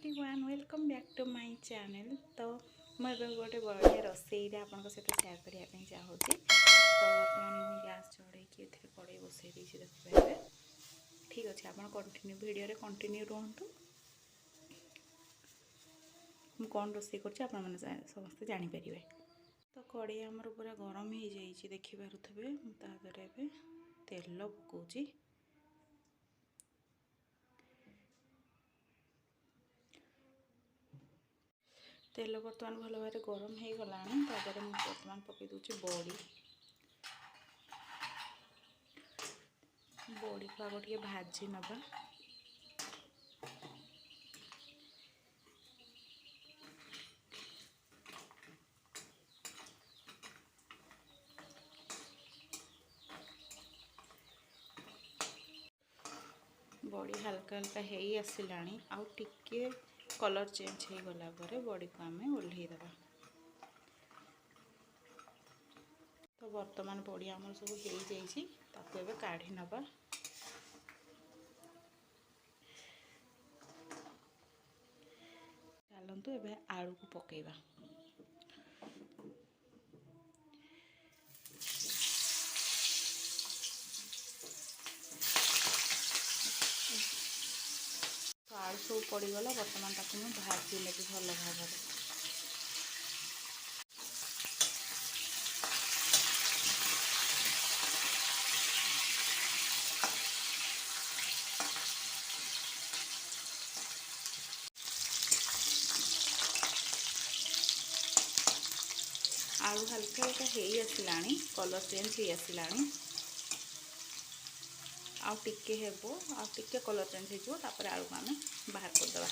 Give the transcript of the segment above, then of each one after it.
Everyone welcome back to my channel. तो मुझे गोटे बढ़िया रोसई आपन सहित सेयार करने चाहूँ। तो बर्तमान मुझे गैस चढ़े कड़े बसई देखिए ठीक अच्छे। आप कंटिन्यू वीडियो कंटिन्यू रुहतु। मुझे कौन रोसई कर समस्ते जानीपर। तो कड़े आमर पूरा गरम हो जाइए देखिपे। मुझे तेल पकाउची। तेल बर्तमान भल भाव गरम हो गला। तापर मुझे बर्तमान पकई दूची बड़ी। बड़ी को आग टे भाजी नवा। बड़ी हल्का हल्का है आसला आउ टिके कलर चेंज हो गला पर बड़ी को आम ओल्हेदेवा। तो वर्तमान बड़ी आमर सब हो जाइए काढ़ी नवा। चलतु ए आलू को पकेबा। तो आलू सब पड़गला बर्तमान ताकू मुझे भाजी नेबी भल भाव। आलू हल्का हल्का हो आसला कलर चेंज हो आसला आउ टिके हेबो आउ टिके कलर चेंज हो आलू को आम बाहर करदे।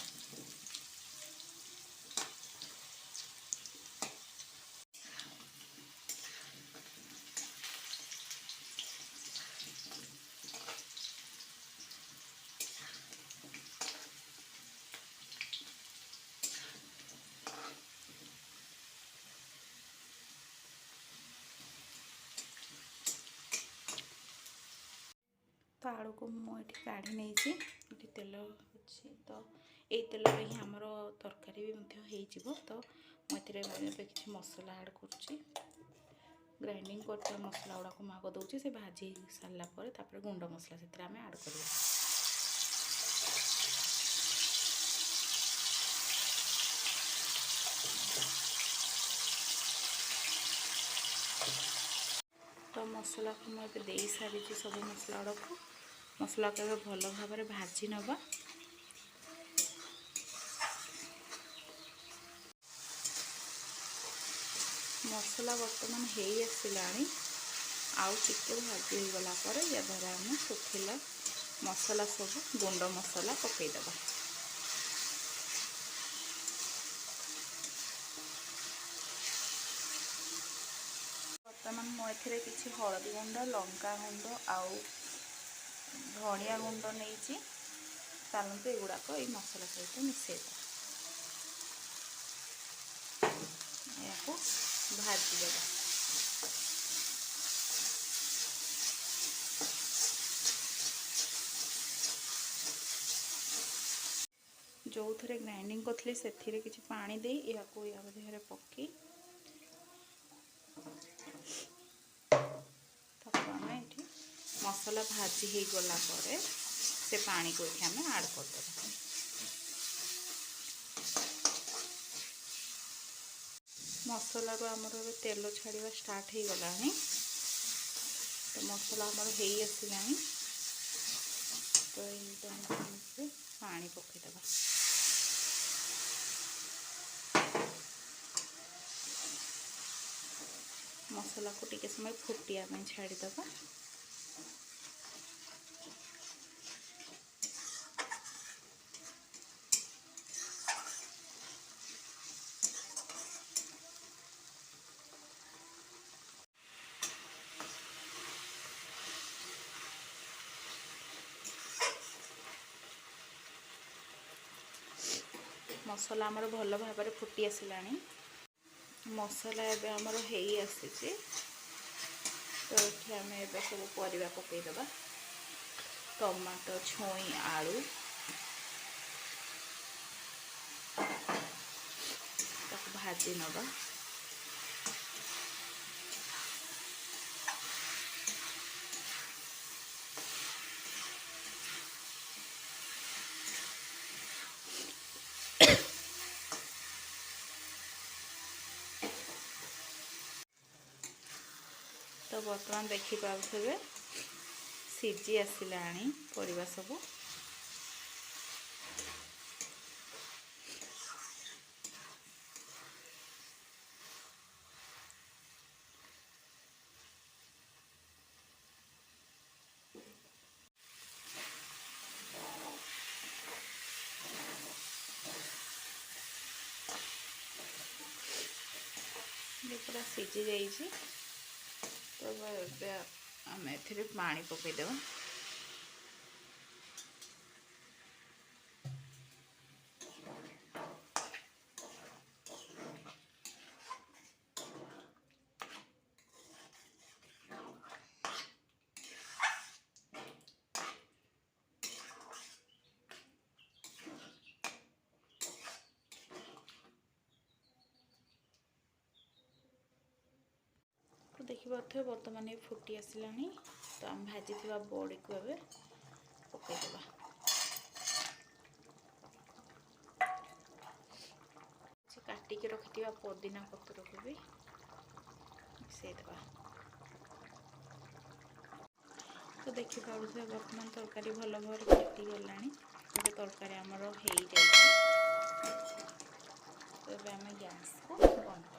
तो आलू को मुझे काढ़ी नहीं तेल अच्छी। तो ये तेल ही आमर तरकारी भी हो। तो मुझे किसी मसला ऐड कर ग्राइंडिंग कर मसला गुड़ा को माग दूसरी से भाजी सारापर गुंड मसला से आम ऐड कर। तो मसला को मुझे दे सारी सब मसला गुड़ा को मसला को भल भाव भाजी नवा। मसला बर्तमान हो आसला आउ टिके भाजी हो गला पर या द्वारा आम सुखिला मसला सब गुंड मसला पकईदबा। बर्तमान मुझे किसी हलदी गुंड लंका गुंड आउ धनिया गुंड नहीं। चलते युवाक ये मसला सहित मिसेद या भाजीदेव। जो थे ग्राइंडिंग करी से किसी पानी दे या देहरे पकई आम ये मसला भाजी हो गला पर से पानी को आम ऐड करदे। मसला आमर तेल छाड़ा स्टार्ट हो गला। तो मसला आमर हो आसला। तो ये पानी पकईदबा। मसला को टिके समय फुटिया छाड़ीदबा। मसला आमर भल भाव फुटी आसला। मसला एबे आमर हो आसी। तो ये आम ए सब परिवा पकईदबा। टमाटो छुई आलू ଭାଜି ନେବା। तो बर्तमान देखिपे सीझी आसिलाणी परिबा सब। पूरा सीझी जाइए तो आम ए पानी पकईदेव। तो देखिए बर्तमान ये फुटी आसलानी। तो आम भाजी बड़ी को ए पकईदेवा। काटिक रखि पुदीना पत्र को भी मिसईदेवा। तो देखिपे बर्तमान तरकारी भल भाव फुटी गला। तरकारी आमर हो जाए। तो आम गैस को बंद